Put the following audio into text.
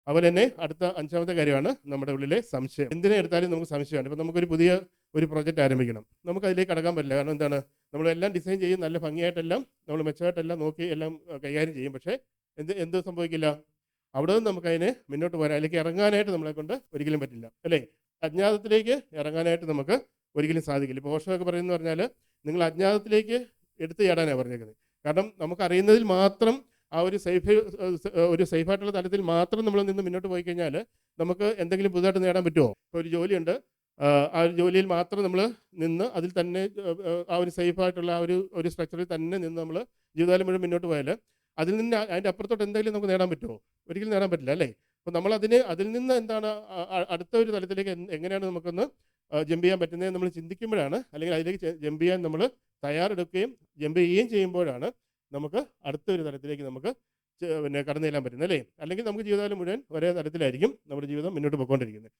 അതുപോലെ തന്നെ അടുത്ത 5ാമത്തെ കാര്യമാണ് നമ്മുടെ ഉള്ളിലെ സംശയം. എന്തിനെ എടുത്താലും നമുക്ക് സംശയമാണ്. ഇപ്പം നമുക്കൊരു പുതിയ ഒരു പ്രോജക്റ്റ് ആരംഭിക്കണം. നമുക്ക് അതിലേക്ക് കടക്കാൻ പറ്റില്ല. കാരണം എന്താണ്, നമ്മളെല്ലാം ഡിസൈൻ ചെയ്യും, നല്ല ഭംഗിയായിട്ടെല്ലാം നമ്മൾ മെച്ചമായിട്ടെല്ലാം നോക്കി എല്ലാം കൈകാര്യം ചെയ്യും. പക്ഷേ എന്ത് സംഭവിക്കില്ല, അവിടെ നിന്ന് നമുക്കതിനെ മുന്നോട്ട് പോരാൻ, അതിലേക്ക് ഇറങ്ങാനായിട്ട് നമ്മളെ കൊണ്ട് ഒരിക്കലും പറ്റില്ല, അല്ലേ? അജ്ഞാതത്തിലേക്ക് ഇറങ്ങാനായിട്ട് നമുക്ക് ഒരിക്കലും സാധിക്കില്ല. ഇപ്പോൾ ഓഷോയൊക്കെ പറയുന്നത് പറഞ്ഞാൽ നിങ്ങൾ അജ്ഞാതത്തിലേക്ക് എടുത്തു ചാടാനാണ് പറഞ്ഞേക്കുന്നത്. കാരണം നമുക്കറിയുന്നതിൽ മാത്രം ആ ഒരു സേഫായിട്ടുള്ള തലത്തിൽ മാത്രം നമ്മൾ നിന്ന് മുന്നോട്ട് പോയി കഴിഞ്ഞാൽ നമുക്ക് എന്തെങ്കിലും പുതുതായിട്ട് നേടാൻ പറ്റുമോ? ഇപ്പോൾ ഒരു ജോലിയുണ്ട്, ആ ഒരു ജോലിയിൽ മാത്രം നമ്മൾ നിന്ന് അതിൽ തന്നെ ആ ഒരു സേഫായിട്ടുള്ള ആ ഒരു സ്ട്രക്ചറിൽ തന്നെ നിന്ന് നമ്മൾ ജീവിതകാലം മുഴുവൻ മുന്നോട്ട് പോയാൽ അതിൽ നിന്ന് അതിൻ്റെ അപ്പുറത്തോട്ട് എന്തെങ്കിലും നമുക്ക് നേടാൻ പറ്റുമോ? ഒരിക്കലും നേടാൻ പറ്റില്ല, അല്ലേ? അപ്പോൾ നമ്മൾ അതിൽ നിന്ന് എന്താണ് അടുത്ത ഒരു തലത്തിലേക്ക് എങ്ങനെയാണ് നമുക്കൊന്ന് ജമ്പ് ചെയ്യാൻ പറ്റുന്നത് നമ്മൾ ചിന്തിക്കുമ്പോഴാണ്, അല്ലെങ്കിൽ അതിലേക്ക് ജമ്പ് ചെയ്യാൻ നമ്മൾ തയ്യാറെടുക്കുകയും ജമ്പ് ചെയ്യുകയും ചെയ്യുമ്പോഴാണ് നമുക്ക് അടുത്തൊരു തലത്തിലേക്ക് നമുക്ക് കടന്നു ചെല്ലാൻ പറ്റുന്നത്, അല്ലേ? അല്ലെങ്കിൽ നമുക്ക് ജീവിതകാലം മുഴുവൻ ഒരേ തലത്തിലായിരിക്കും നമ്മുടെ ജീവിതം മുന്നോട്ട് പോയിക്കൊണ്ടിരിക്കുന്നത്.